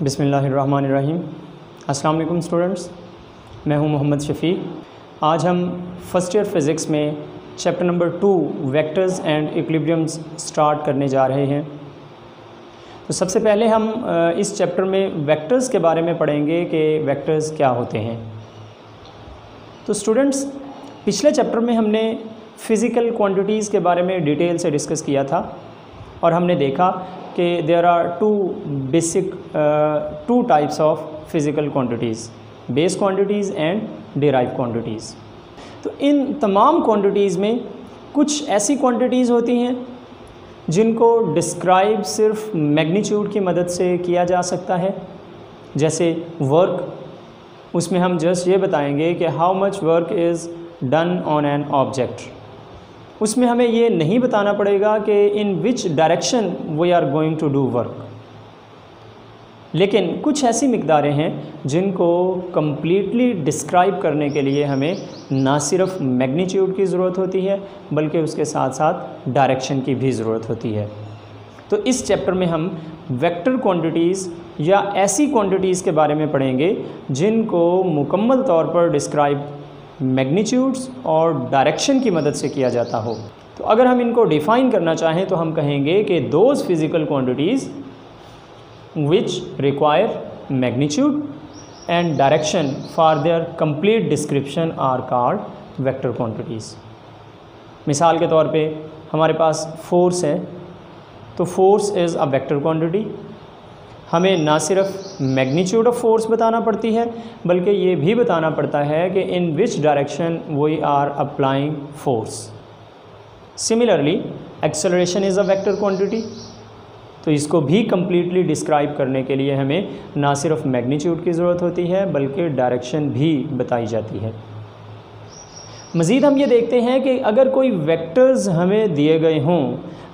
बिस्मिल्लाहिर्रहमानिर्रहीम। अस्सलाम वालेकुम स्टूडेंट्स, मैं हूं मोहम्मद शफ़ीक। आज हम फ़र्स्ट ईयर फ़िज़िक्स में chapter number 2 vectors and equilibriums start करने जा रहे हैं। तो सबसे पहले हम इस चैप्टर में वेक्टर्स के बारे में पढ़ेंगे कि वेक्टर्स क्या होते हैं। तो स्टूडेंट्स, पिछले चैप्टर में हमने फ़िज़िकल क्वांटिटीज़ के बारे में डिटेल से डिस्कस किया था और हमने देखा कि there are two types of physical quantities, base quantities and derive quantities. तो इन तमाम क्वांटिटीज़ में कुछ ऐसी क्वांटिटीज़ होती हैं जिनको डिस्क्राइब सिर्फ मैग्नीट्यूड की मदद से किया जा सकता है। जैसे वर्क, उसमें हम जस्ट ये बताएंगे कि how much work is done on an object. उसमें हमें ये नहीं बताना पड़ेगा कि in which direction we are going to do work. लेकिन कुछ ऐसी मिकदारें हैं जिनको कम्प्लीटली डिस्क्राइब करने के लिए हमें ना सिर्फ मैग्नीट्यूड की ज़रूरत होती है बल्कि उसके साथ साथ डायरेक्शन की भी ज़रूरत होती है। तो इस चैप्टर में हम वेक्टर क्वांटिटीज़ या ऐसी क्वांटिटीज़ के बारे में पढ़ेंगे जिनको मुकम्मल तौर पर डिस्क्राइब मैग्नीट्यूड्स और डायरेक्शन की मदद से किया जाता हो। तो अगर हम इनको डिफ़ाइन करना चाहें तो हम कहेंगे कि those physical quantities which require magnitude and direction for their complete description are called vector quantities। मिसाल के तौर पे हमारे पास फोर्स है, तो force is a vector quantity. हमें ना सिर्फ मैग्नीट्यूड ऑफ फोर्स बताना पड़ती है बल्कि ये भी बताना पड़ता है कि in which direction we are applying force. Similarly acceleration is a vector quantity. तो इसको भी कम्प्लीटली डिस्क्राइब करने के लिए हमें ना सिर्फ मैग्नीट्यूड की ज़रूरत होती है बल्कि डायरेक्शन भी बताई जाती है। मज़ीद हम ये देखते हैं कि अगर कोई वेक्टर्स हमें दिए गए हों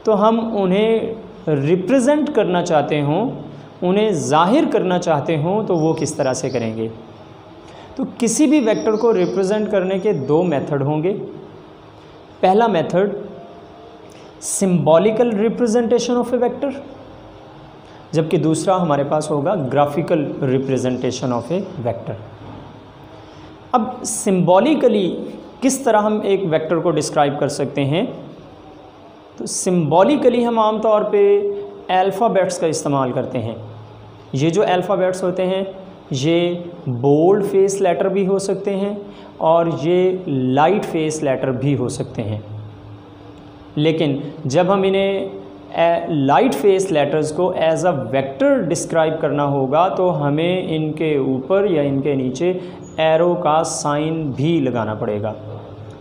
तो हम उन्हें रिप्रेजेंट करना चाहते हों, उन्हें ज़ाहिर करना चाहते हों तो वो किस तरह से करेंगे। तो किसी भी वेक्टर को रिप्रेजेंट करने के दो मेथड होंगे। पहला method symbolical representation of a vector, जबकि दूसरा हमारे पास होगा graphical representation of a vector. अब सिंबॉलिकली किस तरह हम एक वेक्टर को डिस्क्राइब कर सकते हैं? तो सिंबॉलिकली हम आमतौर पे अल्फ़ाबेट्स का इस्तेमाल करते हैं। ये जो अल्फ़ाबेट्स होते हैं ये बोल्ड फेस लेटर भी हो सकते हैं और ये लाइट फेस लेटर भी हो सकते हैं। लेकिन जब हम इन्हें लाइट फेस लेटर्स को एज अ वेक्टर डिस्क्राइब करना होगा तो हमें इनके ऊपर या इनके नीचे एरो का साइन भी लगाना पड़ेगा।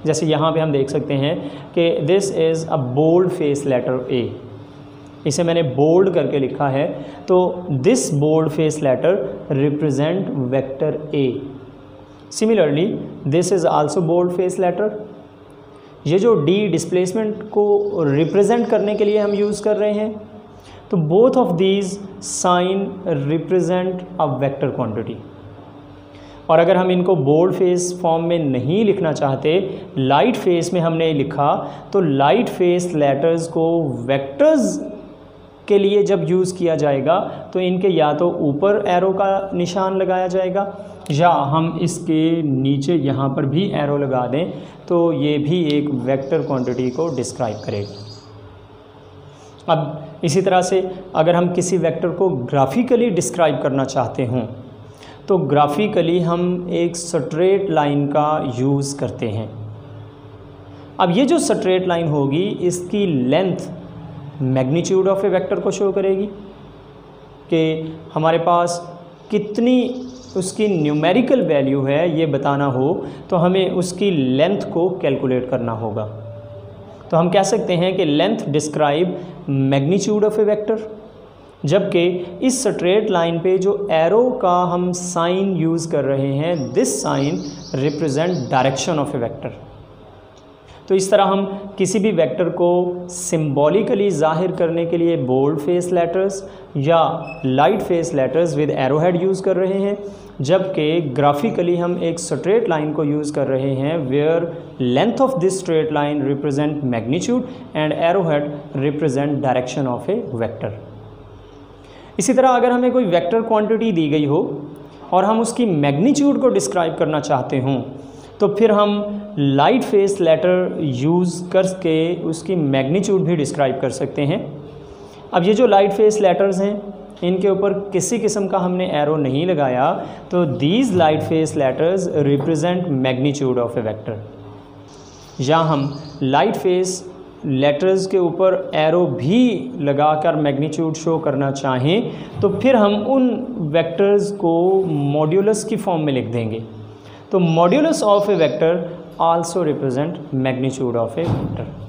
जैसे यहाँ पे हम देख सकते हैं कि this is a bold face letter A, इसे मैंने बोल्ड करके लिखा है। तो this bold face letter represent vector A. Similarly this is also bold face letter. ये जो डी डिस्प्लेसमेंट को रिप्रेजेंट करने के लिए हम यूज़ कर रहे हैं, तो both of these sign represent a vector quantity. और अगर हम इनको बोल्ड फेस फॉर्म में नहीं लिखना चाहते, लाइट फेस में हमने लिखा, तो लाइट फेस लेटर्स को वेक्टर्स के लिए जब यूज़ किया जाएगा तो इनके या तो ऊपर एरो का निशान लगाया जाएगा या हम इसके नीचे यहाँ पर भी एरो लगा दें तो ये भी एक वेक्टर क्वांटिटी को डिस्क्राइब करेगा। अब इसी तरह से अगर हम किसी वेक्टर को ग्राफिकली डिस्क्राइब करना चाहते हों तो ग्राफिकली हम एक स्ट्रेट लाइन का यूज़ करते हैं। अब ये जो स्ट्रेट लाइन होगी इसकी length magnitude of a vector को शो करेगी कि हमारे पास कितनी उसकी न्यूमेरिकल वैल्यू है ये बताना हो तो हमें उसकी लेंथ को कैलकुलेट करना होगा। तो हम कह सकते हैं कि length describe magnitude of a vector, जबकि इस स्ट्रेट लाइन पे जो एरो का हम साइन यूज़ कर रहे हैं, this sign represent direction of a vector. तो इस तरह हम किसी भी वेक्टर को सिंबॉलिकली ज़ाहिर करने के लिए बोल्ड फेस लेटर्स या light face letters with arrow head use कर रहे हैं, जबकि ग्राफिकली हम एक स्ट्रेट लाइन को यूज़ कर रहे हैं where length of this straight line represent magnitude and arrow head represent direction of a vector. इसी तरह अगर हमें कोई वेक्टर क्वांटिटी दी गई हो और हम उसकी मैग्नीट्यूड को डिस्क्राइब करना चाहते हों, तो फिर हम लाइट फेस लेटर यूज़ करके उसकी मैग्नीट्यूड भी डिस्क्राइब कर सकते हैं। अब ये जो लाइट फेस लेटर्स हैं, इनके ऊपर किसी किस्म का हमने एरो नहीं लगाया, तो these light face letters represent magnitude of a vector. या हम लाइट फेस लेटर्स के ऊपर एरो भी लगाकर मैग्नीट्यूड शो करना चाहें, तो फिर हम उन वेक्टर्स को मॉड्यूलस की फॉर्म में लिख देंगे। तो modulus of a vector also represent magnitude of a vector.